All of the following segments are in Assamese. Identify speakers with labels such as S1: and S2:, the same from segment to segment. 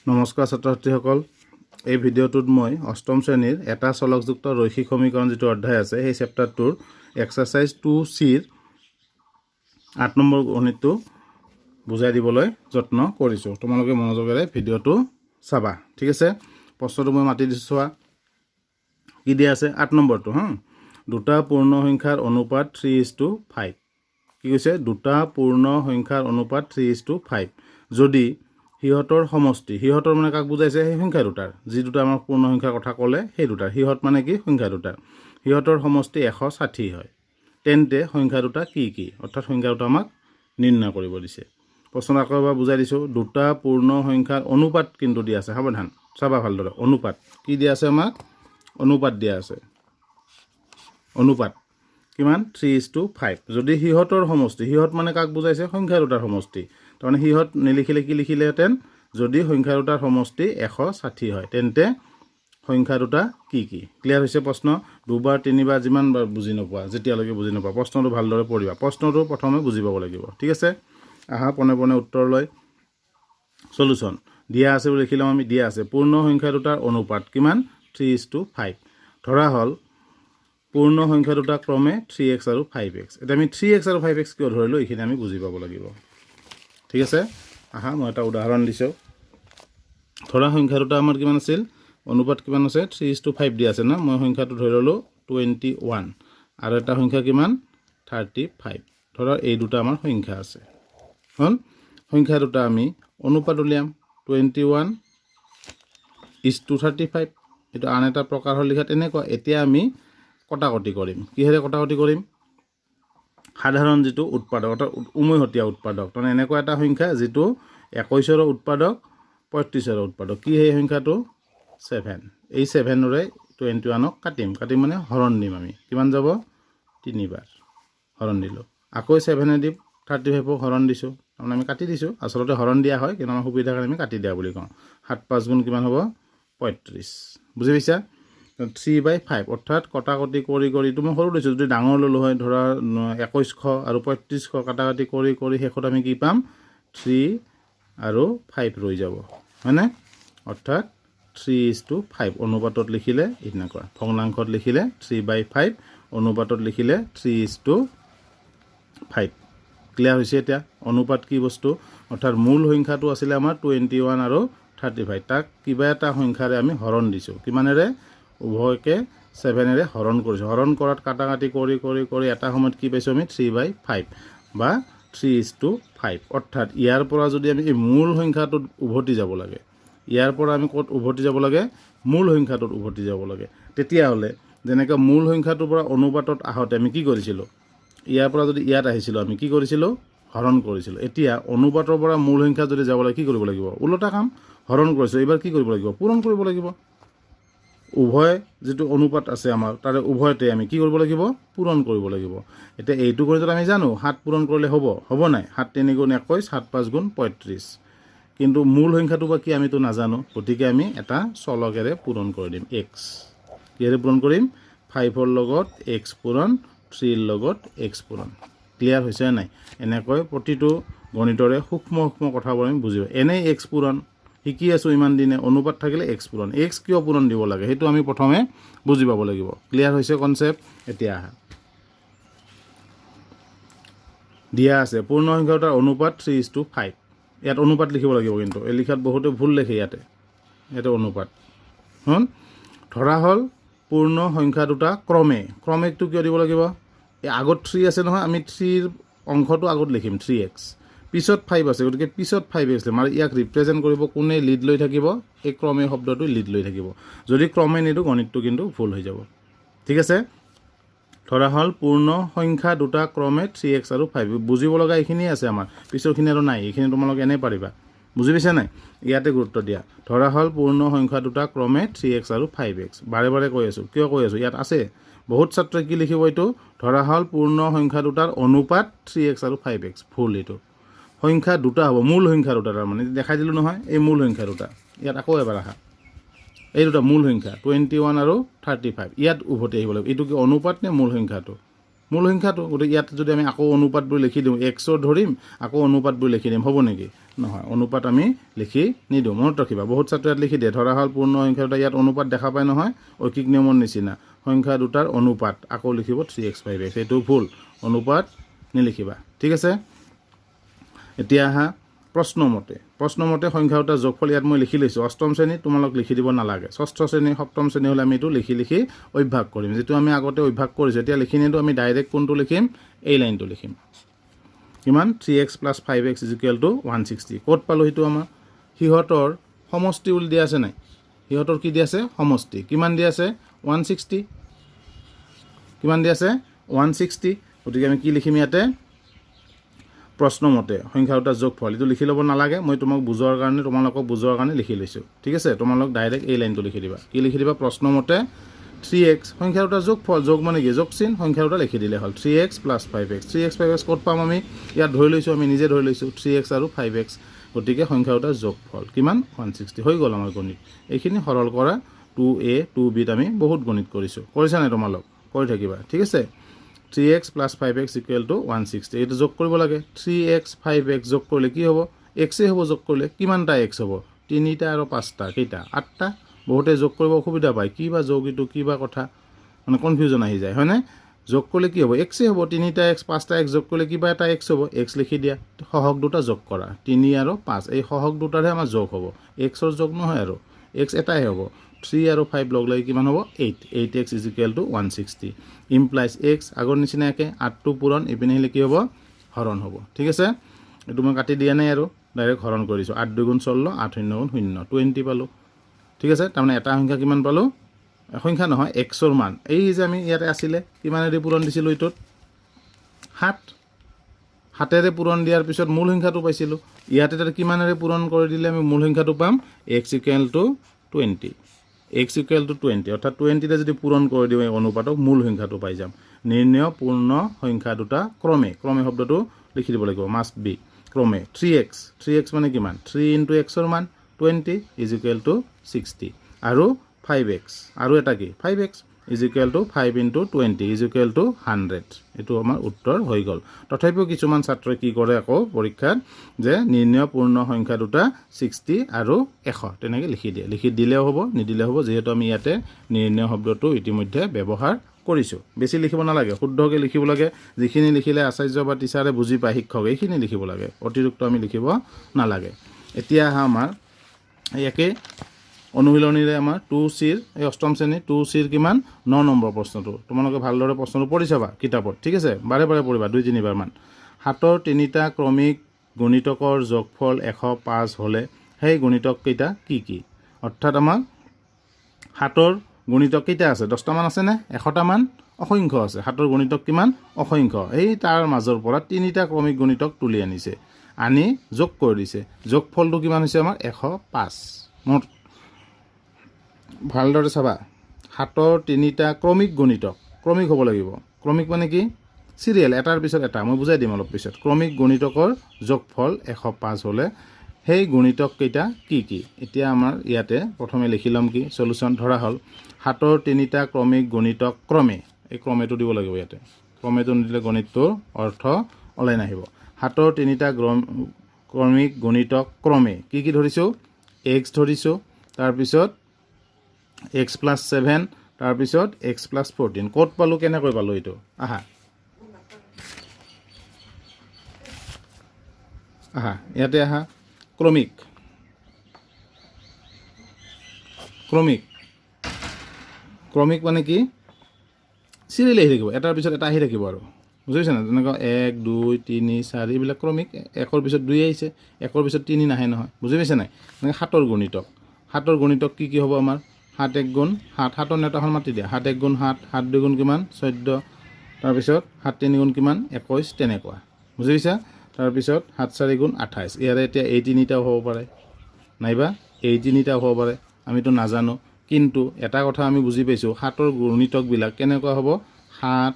S1: নমস্কাৰ ছাত্ৰ-ছাত্ৰীসকল এই ভিডিঅ'টোত মই অষ্টম শ্ৰেণীৰ এটা চলকযুক্ত ৰৈখিক সমীকৰণ যেটো অধ্যায় আছে সেই চেপ্টাৰটোৰ এক্সাৰসাইজ 2C ৰ 8 নম্বৰ গণিতটো বুজাই দিবলৈ যত্ন কৰিছো তোমালোকে মনোযোগেৰে ভিডিঅ'টো চাবা ঠিক আছে প্ৰশ্নটো মই মাতি দিছো চোৱা কি দিয়া আছে 8 নম্বৰটো দুটা পূৰ্ণ সংখ্যাৰ অনুপাত 3:5 কি কৈছে দুটা পূৰ্ণ সংখ্যাৰ অনুপাত 3:5 যদি হিহতৰ সমষ্টি হিহতৰ মানে কাক বুজাইছে সেই সংখ্যা দুটাৰ যি দুটা আমাৰ পূৰ্ণ সংখ্যাৰ কথা ক'লে সেই দুটাৰ হিহত মানে কি সংখ্যা দুটাৰ হিহতৰ সমষ্টি 160 হয় তেন্তে সংখ্যা দুটা কি কি অৰ্থাৎ সংখ্যা দুটা আমাক নিৰ্ণয় কৰিব দিছে প্ৰশ্ন আকৰবা বুজাই দিছো দুটা পূৰ্ণ সংখ্যাৰ অনুপাত কিন্তু দিয়া আছে সাৱধান চাবা ভালদৰে অনুপাত কি দিয়া আছে আমাক অনুপাত দিয়া আছে অনুপাত কিমান 3:5 যদি হিহতৰ সমষ্টি হিহত মানে কাক বুজাইছে সংখ্যা দুটাৰ সমষ্টি তাৰমানে হিহত নিলিখিলে কি লিখিলেহেঁতেন যদি সংখ্যা দুটাৰ সমষ্টি 160 হয় তেন্তে সংখ্যা দুটা কি কি ক্লিয়াৰ হৈছে প্ৰশ্ন দুবাৰ তিনিবাৰ যিমানবাৰ বুজি নোপোৱা যেতিয়ালৈকে বুজি নোপোৱা প্ৰশ্নটো ভালদৰে পঢ়িবা প্ৰশ্নটো প্ৰথমে বুজি পাব লাগিব ঠিক আছে আহা পনে পনে উত্তৰ লৈ সলিউশন দিয়া আছে বুলি লিখিলাম আমি দিয়া আছে পূৰ্ণ সংখ্যা দুটাৰ অনুপাত কিমান 3:5 ধৰা হল পূৰ্ণ সংখ্যা দুটা ক্ৰমে 3x আৰু 5x এটা আমি 3x আৰু 5x কিয় ধৰিলো এইখিনি আমি বুজি পাব লাগিব ঠিক আছে আহা মই এটা উদাহৰণ দিছো ধৰা সংখ্যা দুটা আমাৰ কিমান আছিল অনুপাত কিমান আছে 3:5 দিয়া আছে না মই সংখ্যাটো ধৰি ললো 21 আৰু এটা সংখ্যা কিমান 35 ধৰা এই দুটা আমাৰ সংখ্যা আছে হল সংখ্যা দুটা আমি অনুপাত উলিয়াম 21:35 এটা আন এটা প্ৰকাৰ হল লিখা তেনেকুৱা এতিয়া আমি কটাকটি কৰিম কিহেৰে কটাকটি কৰিম সাধাৰণ যেটো উৎপাদক অৰ্থাৎ উমৈহতীয়া উৎপাদক মানে এনেকুৱা এটা সংখ্যা যেটো 21 ৰ উৎপাদক 35 ৰ উৎপাদক কি এই সংখ্যাটো 7 এই 7 ৰে 21 ক কাটিম মানে হৰণ দিম আমি কিমান যাব তিনিবাৰ হৰণ দিলো আকৌ 7 এ দি 35 ক হৰণ দিছো মানে আমি কাটি দিছো আসলতে হৰণ দিয়া হয় কিন্তু আমাৰ সুবিধাৰ কাৰণে আমি কাটি দিয়া বুলি কওঁ 7 5 গুণ কিমান হ'ব 35 বুজি পাইছা 3/5 অৰ্থাৎ কটাকটি কৰি তুমি সৰু দিছো যদি ডাঙৰ ললো হয় ধৰা 2100 আৰু 3500 কটাকটি কৰি শেষত আমি কি পাম 3 আৰু 5 ৰৈ যাব মানে অৰ্থাৎ 3:5 অনুপাতত লিখিলে এনেকুৱা ভগ্নাংশত লিখিলে 3/5 অনুপাতত লিখিলে 3:5 ক্লিয়াৰ হৈছে এতিয়া অনুপাত কি বস্তু অৰ্থাৎ মূল সংখ্যাটো আছিল আমাৰ 21 আৰু 35 তাক কিবা এটা সংখ্যাৰে আমি হৰণ দিছো কিমানেৰে উভয়কে 7 এৰে হৰণ কৰিছো হৰণ কৰাত কাটাকাটি কৰি এটা সময়ত কি পাইছো আমি 3/5 বা 3:5 অৰ্থাৎ ইয়াৰ পৰা যদি আমি এই মূল সংখ্যাটোত উভতি যাব লাগে ইয়াৰ পৰা আমি কত উভতি যাব লাগে মূল সংখ্যাটোত উভতি যাব লাগে তেতিয়া হলে যেনেকৈ মূল সংখ্যাটোৰ পৰা অনুপাতত আহতে আমি কি কৰিছিলো ইয়াৰ পৰা যদি ইয়াত আহিছিল আমি কি কৰিছিলো হৰণ কৰিছিলো এতিয়া অনুপাতৰ পৰা মূল সংখ্যা যদি যাব লাগে কি কৰিব লাগিব উল্টা কাম হৰণ কৰিছো এবাৰ কি কৰিব লাগিব পূৰণ কৰিব লাগিব উভয় যেটো অনুপাত আছে আমাৰ তাৰে উভয়তে আমি কি কৰিব লাগিব পূৰণ কৰিব লাগিব এতিয়া এইটো গণিতত আমি জানো 7 পূৰণ কৰিলে হ'ব নাই 7 3 গুণ 21 7 5 গুণ 35 কিন্তু মূল সংখ্যাটো বা কি আমি তো নাজানো গতিকে আমি এটা চলকেৰে পূৰণ কৰি দিম x কিহেৰে পূৰণ কৰিম 5 ৰ লগত x পূৰণ 3 ৰ লগত x পূৰণ ক্লিয়াৰ হৈছে নাই এনেকৈ প্ৰতিটো গণিতৰে সূক্ষ্ম কথাবোৰ আমি বুজিব এনে x পূৰণ শিকি আছো ইমান দিনে অনুপাত থাকিলে x পূৰণ x কিয় পূৰণ দিব লাগে হেতু আমি প্ৰথমে বুজি পাব লাগিব ক্লিয়াৰ হৈছে কনসেপ্ট এতিয়া দিয়া আছে পূৰ্ণ সংখ্যাটাৰ অনুপাত 3:5 ইয়াত অনুপাত লিখিব লাগিব কিন্তু এই লিখাত বহুতে ভুল লিখে ইয়াতে অনুপাত ধৰা হল পূৰ্ণ সংখ্যা দুটা ক্ৰমেটো কিয় দিব লাগিব এই আগত 3 আছে নহয় আমি 3 ৰ অংশটো আগত লিখিম 3x পিছত 5 আছে গতিকে পিছত 5 আছে মানে ইয়াক ৰিপ্ৰেজেন্ট কৰিব কোনে লিড লৈ থাকিব এই ক্ৰমে শব্দটো লিড লৈ থাকিব যদি ক্ৰমে নিদো গণিতটো কিন্তু ভুল হৈ যাব ঠিক আছে ধৰা হল পূৰ্ণ সংখ্যা দুটা ক্ৰমে 3x আৰু 5 বুজিব লগা এইখিনি আছে আমাৰ পিছৰখিনি আৰু নাই এইখিনি তোমালোক এনে পাৰিবা বুজি পাইছা নাই ইয়াতে গুৰুত্ব দিয়া ধৰা হল পূৰ্ণ সংখ্যা দুটা ক্ৰমে 3x আৰু 5x বাৰে বাৰে কৈ আছো কিয় কৈ আছো ইয়াত আছে বহুত ছাত্ৰই কি লিখিব এইটো ধৰা হল পূৰ্ণ সংখ্যা দুটাৰ অনুপাত 3x আৰু 5x ভুল এইটো সংখ্যা দুটা হ'ব মূল সংখ্যা দুটা মানে দেখাই দিলো নহয় এই মূল সংখ্যা দুটা ইয়াত আকৌ এবাৰ আহা এই দুটা মূল সংখ্যা 21 আৰু 35 ইয়াত উভতি আহিব লাগিব এইটো কি অনুপাত নে মূল সংখ্যাটো গতিকে ইয়াত যদি আমি আকৌ অনুপাত বুলি লিখি দিওঁ x ৰ ধৰিম আকৌ অনুপাত বুলি লিখি দিম হ'ব নেকি নহয় অনুপাত আমি লিখি নিদিওঁ মনত ৰাখিবা বহুত ছাত্ৰে ইয়াত লিখি দিয়ে ধৰা হ'ল পূৰ্ণ সংখ্যা দুটা ইয়াত অনুপাত দেখা পায় নহয় ঐকিক নিয়মৰ নিচিনা সংখ্যা দুটাৰ অনুপাত আকৌ লিখিব 3x 5x এইটো ভুল অনুপাত নিলিখিবা ঠিক আছে এতিয়া আহা প্ৰশ্নমতে সংখ্যা দুটাৰ যোগফল ইয়াত মই লিখি লৈছোঁ অষ্টম শ্ৰেণীত তোমালোক লিখি দিব নালাগে ষষ্ঠ শ্ৰেণী সপ্তম শ্ৰেণী হ'লে আমি এইটো লিখি অভ্যাস কৰিম যিটো আমি আগতে অভ্যাস কৰিছোঁ এতিয়া লিখি নিদিওঁ আমি ডাইৰেক্ট কোনটো লিখিম এই লাইনটো লিখিম কিমান 3x + 5x = 160 ক'ত পালোঁ সেইটো আমাৰ সিহঁতৰ সমষ্টি বুলি দিয়া আছে নাই সিহঁতৰ কি দিয়া আছে সমষ্টি কিমান দিয়া আছে 160 কিমান দিয়া আছে 160 গতিকে আমি কি লিখিম ইয়াতে প্ৰশ্নমতে সংখ্যা দুটাৰ যোগফল এইটো লিখি ল'ব নালাগে মই তোমালোকক বুজোৱাৰ কাৰণে লিখি লৈছোঁ ঠিক আছে তোমালোক ডাইৰেক্ট এই লাইনটো লিখি দিবা কি লিখি দিবা প্ৰশ্নমতে 3x সংখ্যা দুটাৰ যোগফল যোগ মানে কি যোগচিন সংখ্যা দুটা লিখি দিলে হ'ল 3x + 5x 3x 5x ক'ত পাম আমি ইয়াত ধৰি লৈছোঁ আমি নিজে ধৰি লৈছোঁ 3x আৰু 5x গতিকে সংখ্যা দুটাৰ যোগফল কিমান 160 হৈ গ'ল আমাৰ গণিত এইখিনি সৰল কৰা 2a 2bত আমি বহুত গণিত কৰিছা নাই তোমালোক কৰি থাকিবা ঠিক আছে 3x + 5x = 160 এইটো যোগ কৰিব লাগে 3x 5x যোগ কৰিলে কি হ'ব x হ'ব যোগ কৰিলে কিমানটা x হ'ব 3টা আৰু 5টা কেইটা 8টা বহুতে যোগ কৰিব অসুবিধা পায় কি বা যোগ এইটো কি বা কথা মানে কনফিউজন আহি যায় হয়নে যোগ কৰিলে কি হ'ব x হ'ব 3টা x 5টা x যোগ কৰিলে কিবা এটা x হ'ব x লিখি দিয়া সহগ দুটা যোগ কৰা 3 আৰু 5 এই সহগ দুটাৰহে আমাৰ যোগ হ'ব x ৰ যোগ নহয় আৰু x এটাই হ'ব 3 আৰু 5 লগ লাগি কিমান হ'ব 8x = 160 ইমপ্লাইজ x আগৰ নিচিনাকৈ 8টো পূৰণ ইপিনে আহিলে কি হ'ব হৰণ হ'ব ঠিক আছে এইটো মই কাটি দিয়া নাই আৰু ডাইৰেক্ট হৰণ কৰিছোঁ 8 2 × 16 8 0 × 0 20 পালোঁ ঠিক আছে তাৰমানে এটা সংখ্যা কিমান পালোঁ সংখ্যা নহয় xৰ মান এই যে আমি ইয়াতে আছিলে কিমানেৰে পূৰণ দিছিলোঁ এইটোত 7ৰে পূৰণ দিয়াৰ পিছত মূল সংখ্যাটো পাইছিলোঁ ইয়াতে তাতে কিমানেৰে পূৰণ কৰি দিলে আমি মূল সংখ্যাটো পাম x = 20 x = 20 অৰ্থাৎ 20ৰে যদি পূৰণ কৰি দিওঁ এই অনুপাতক মূল সংখ্যাটো পাই যাম নিৰ্ণয় পূৰ্ণ সংখ্যা দুটা ক্ৰমে শব্দটো লিখি দিব লাগিব মাষ্ট বি ক্ৰমে 3x মানে কিমান 3 × x ৰ মান 20 = 60 আৰু 5x আৰু এটা কি 5x = 5 × 20 = 100 এইটো আমাৰ উত্তৰ হৈ গ'ল তথাপিও কিছুমান ছাত্ৰই কি কৰে আকৌ পৰীক্ষাত যে নিৰ্ণয় পূৰ্ণ সংখ্যা দুটা 60 আৰু 100 তেনেকৈ লিখি দিলেও হ'ব নিদিলেও হ'ব যিহেতু আমি ইয়াতে নিৰ্ণয় শব্দটো ইতিমধ্যে ব্যৱহাৰ কৰিছোঁ বেছি লিখিব নালাগে শুদ্ধকৈ লিখিব লাগে যিখিনি লিখিলে আচাৰ্য বা টিচাৰে বুজি পায় শিক্ষক এইখিনি লিখিব লাগে অতিৰিক্ত আমি লিখিব নালাগে এতিয়া আহা আমাৰ একে অনুশীলনীৰে আমাৰ 2Cৰ এই অষ্টম শ্ৰেণী 2Cৰ কিমান 9 নম্বৰ প্ৰশ্নটো তোমালোকে ভালদৰে প্ৰশ্নটো পঢ়ি চাবা কিতাপত ঠিক আছে বাৰে পঢ়িবা 2-3 বাৰ মান 7ৰ 3টা ক্ৰমিক গুণিতকৰ যোগফল 105 হ'লে সেই গুণিতক কেইটা কি অৰ্থাৎ আমাৰ 7ৰ গুণিতক কেইটা আছে 10টা মান আছে নে 100টা মান অসংখ্য আছে 7ৰ গুণিতক কিমান অসংখ্য এই তাৰ মাজৰ পৰা 3টা ক্ৰমিক গুণিতক তুলি আনি যোগ কৰি দিছে যোগফলটো কিমান হৈছে আমাৰ 105 মোৰ ভালদৰে চাবা 7ৰ 3টা ক্ৰমিক গুণিতক ক্ৰমিক হ'ব লাগিব ক্ৰমিক মানে কি সিৰিয়েল এটাৰ পিছত এটা মই বুজাই দিম অলপ পিছত ক্ৰমিক গুণিতকৰ যোগফল 105 হ'লে সেই গুণিতক কেইটা কি এতিয়া আমাৰ ইয়াতে প্ৰথমে লিখি ল'ম কি সলিউশন ধৰা হ'ল 7ৰ 3টা ক্ৰমিক গুণিতক ক্ৰমে এই ক্ৰমেটো দিব লাগিব ইয়াতে ক্ৰমেটো নিদিলে গণিতটোৰ অৰ্থ ওলাই নাহিব 7ৰ 3টা ক্ৰমিক গুণিতক ক্ৰমে কি ধৰিছোঁ x ধৰিছোঁ তাৰপিছত x + 7 তাৰপিছত x + 14 ক'ত পালোঁ কেনেকৈ পালোঁ এইটো আহা ইয়াতে আহা ক্ৰমিক মানে কি সিৰিয়েল আহি থাকিব এটাৰ পিছত এটা আহি থাকিব আৰু বুজিছে না তেনেকুৱা 1 2 3 4 এইবিলাক ক্ৰমিক 1ৰ পিছত 2 আহিছে 1ৰ পিছত 3 নাহে নহয় বুজি পাইছে নাই মানে 7ৰ গুণিতক কি হ'ব আমাৰ 7 1 গুণ 7 7ৰ নেতাখন মাতি দিয়া 7 1 গুণ 7 7 2 গুণ কিমান 14 তাৰপিছত 7 3 গুণ কিমান 21 তেনেকুৱা বুজি পাইছা তাৰপিছত 7 4 গুণ 28 ইয়াৰে এতিয়া এই তিনিটাও হ'ব পাৰে নাইবা এই তিনিটাও হ'ব পাৰে আমিতো নাজানো কিন্তু এটা কথা আমি বুজি পাইছোঁ 7ৰ গুণিতকবিলাক কেনেকুৱা হ'ব 7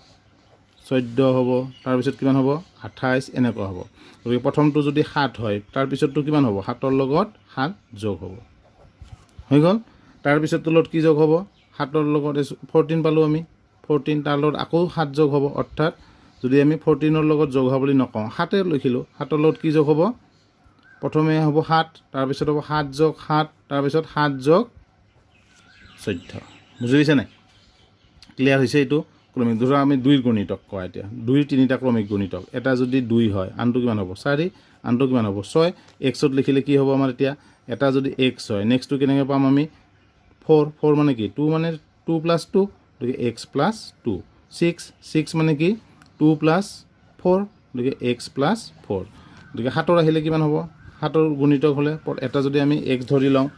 S1: 14 হ'ব তাৰপিছত কিমান হ'ব 28 এনেকুৱা হ'ব গতিকে প্ৰথমটো যদি 7 হয় তাৰপিছতটো কিমান হ'ব 7ৰ লগত 7 যোগ হ'ব হৈ গ'ল তাৰপিছত তলত কি যোগ হ'ব 7ৰ লগত 14 পালোঁ আমি 14 তাৰ লগত আকৌ 7 যোগ হ'ব অৰ্থাৎ যদি আমি 14ৰ লগত যোগ হোৱা বুলি নকওঁ 7 লিখিলোঁ 7ৰ লগত কি যোগ হ'ব প্ৰথমে হ'ব 7 তাৰপিছত হ'ব 7 যোগ 7 তাৰপিছত 7 যোগ 14 বুজি পাইছে নাই ক্লিয়াৰ হৈছে এইটো ক্ৰমিক ধৰা আমি 2 গুণিতক কোৱা এতিয়া 2 তিনিটা ক্ৰমিক গুণিতক এটা যদি 2 হয় আনটো কিমান হ'ব 4 আনটো কিমান হ'ব 6 xত লিখিলে কি হ'ব আমাৰ এতিয়া এটা যদি x হয় নেক্সটটো কেনেকৈ পাম আমি 4 4 মানে কি 2 মানে 2 + 2 গতিকে x + 2 6 6 মানে কি 2 + 4 গতিকে x + 4 গতিকে 7 আহিলে কিমান হ'ব 7 গুণিতক হ'লে এটা যদি আমি x ধৰি লওঁ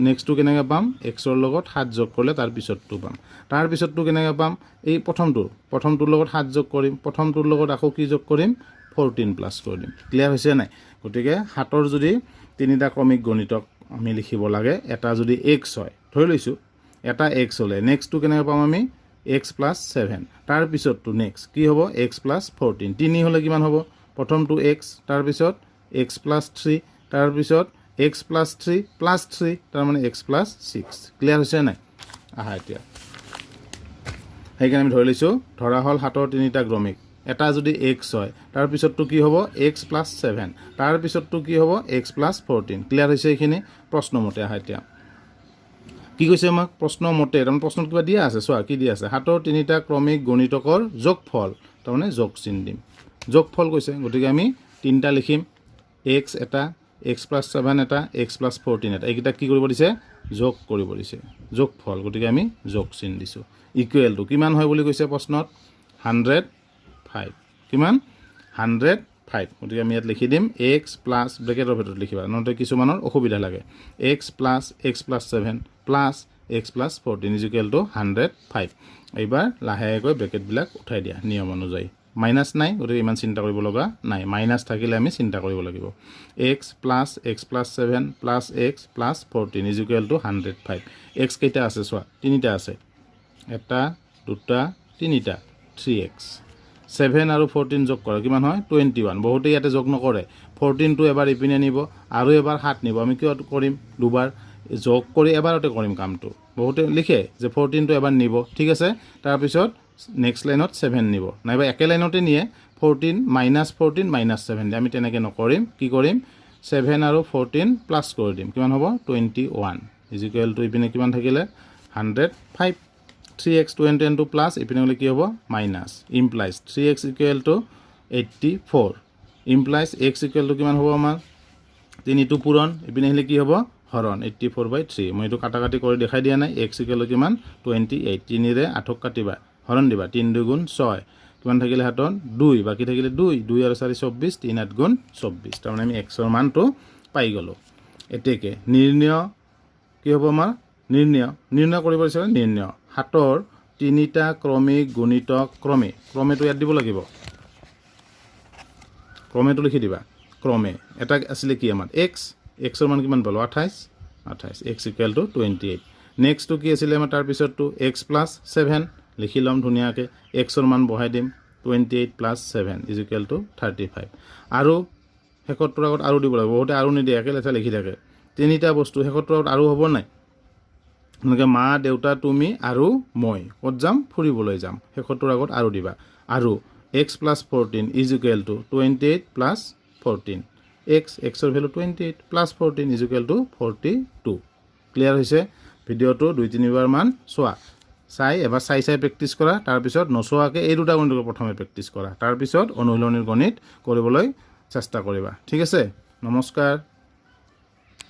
S1: নেক্সটটো কেনেকৈ পাম xৰ লগত 7 যোগ কৰিলে তাৰ পিছতটো পাম তাৰ পিছতটো কেনেকৈ পাম এই প্ৰথমটোৰ লগত 7 যোগ কৰিম প্ৰথমটোৰ লগত আকৌ কি যোগ কৰিম 14 প্লাছ কৰি দিম ক্লিয়াৰ হৈছে নাই গতিকে 7ৰ যদি তিনিটা ক্ৰমিক গণিতক আমি লিখিব লাগে এটা যদি x হয় ধৰি লৈছোঁ এটা x হ'লে নেক্সটটো কেনেকৈ পাম আমি x + 7 তাৰ পিছতটো নেক্সট কি হ'ব x + 14 তিনি হ'লে কিমান হ'ব প্ৰথমটো x তাৰ পিছত x + 3 তাৰ পিছত x + 3 + 3 তাৰ মানে x + 6 ক্লিয়াৰ হৈছে নাই আহা এতিয়া সেইকাৰণে আমি ধৰি লৈছোঁ ধৰা হ'ল 7ৰ তিনিটা ক্ৰমিক এটা যদি x হয় তাৰ পিছতটো কি হ'ব x + 7 তাৰ পিছতটো কি হ'ব x + 14 ক্লিয়াৰ হৈছে এইখিনি প্ৰশ্নমতে আহা এতিয়া কি কৈছে আমাক প্ৰশ্নমতে তাৰমানে প্ৰশ্নত কিবা দিয়া আছে চোৱা কি দিয়া আছে 7ৰ তিনিটা ক্ৰমিক গণিতকৰ যোগফল তাৰমানে যোগ চিন দিম যোগফল কৈছে গতিকে আমি তিনিটা লিখিম x এটা x + 7 এটা x + 14 এটা এইকেইটা কি কৰিব দিছে যোগ কৰিব দিছে যোগফল গতিকে আমি যোগ চিন দিছোঁ ইকুৱেল টু কিমান হয় বুলি কৈছে প্ৰশ্নত 105 কিমান 105 গতিকে আমি ইয়াত লিখি দিম x প্লাছ ব্ৰেকেটৰ ভিতৰত লিখিবা নহ'লে কিছুমানৰ অসুবিধা লাগে x plus x + 7 plus x + 14 equal two 105 এইবাৰ লাহেকৈ ব্ৰেকেটবিলাক উঠাই দিয়া নিয়ম অনুযায়ী মাইনাছ নাই গতিকে ইমান চিন্তা কৰিব লগা নাই মাইনাছ থাকিলে আমি চিন্তা কৰিব লাগিব x plus x + 7 plus x + 14 equal two 105 x কেইটা আছে চোৱা তিনিটা আছে এটা দুটা তিনিটা 3x 7 আৰু 14 যোগ কৰা কিমান হয় 21 বহুতে ইয়াতে যোগ নকৰে 14টো এবাৰ ইপিনে নিব আৰু এবাৰ 7 নিব আমি কিয় কৰিম দুবাৰ যোগ কৰি এবাৰতে কৰিম কামটো বহুতে লিখে যে 14টো এবাৰ নিব ঠিক আছে তাৰপিছত নেক্সট লাইনত 7 নিব নাইবা একে লাইনতে নিয়ে 14 - 7 আমি তেনেকৈ নকৰিম কি কৰিম 7 আৰু 14 প্লাছ কৰি দিম কিমান হ'ব 21 ইকুৱেল টু ইপিনে কিমান থাকিলে 105 3x 22 প্লাছ ইপিনে হ'লে কি হ'ব minus implies 3x equal to 84 implies x equal to কিমান হ'ব আমাৰ 3টো পূৰণ ইপিনে আহিলে কি হ'ব হৰণ 84/3 মই এইটো কাটাকাটি কৰি দেখাই দিয়া নাই x ইকুৱেল টু কিমান 28 3ৰে 8ক কাটিবা হৰণ দিবা 3 2 গুণ 6 কিমান থাকিলে হাতত 2 বাকী থাকিলে 2 2 আৰু 4 24 3 8 গুণ 24 তাৰমানে আমি xৰ মানটো পাই গ'লোঁ এতেকে নিৰ্ণয় কি হ'ব আমাৰ নিৰ্ণয় কৰিব বিচাৰে নিৰ্ণয় 7ৰ তিনিটা ক্ৰমিক গুণিতক ক্ৰমেটো ইয়াত দিব লাগিব ক্ৰমেটো লিখি দিবা ক্ৰমে এটা আছিলে কি আমাৰ xৰ মান কিমান পালোঁ 28 x ইকুৱেল টু 28 নেক্সটটো কি আছিলে আমাৰ তাৰপিছতটো x + 7 লিখি ল'ম ধুনীয়াকৈ xৰ মান বহাই দিম 28 + 7 ইকুৱেল টু 35 আৰু শেষৰটোৰ আগত আৰু দিব লাগিব বহুতে আৰু নিদিয়ে একে লেখা লিখি থাকে তিনিটা বস্তু শেষৰটোৰ আগত আৰু হ'ব নাই এনেকৈ মা দেউতা তুমি আৰু মই ক'ত যাম ফুৰিবলৈ যাম শেষৰটোৰ আগত আৰু দিবা আৰু x + 14 ইকুৱেল টু 28 + 14 xৰ ভেলু 28 + 14 ইকুৱেল টু 42 ক্লিয়াৰ হৈছে ভিডিঅ'টো 2-3 বাৰ মান চোৱা এবাৰ চাই প্ৰেক্টিছ কৰা তাৰপিছত নচোৱাকৈ এই দুটা গণিতক প্ৰথমে প্ৰেক্টিছ কৰা তাৰপিছত অনুশীলনীৰ গণিত কৰিবলৈ চেষ্টা কৰিবা ঠিক আছে নমস্কাৰ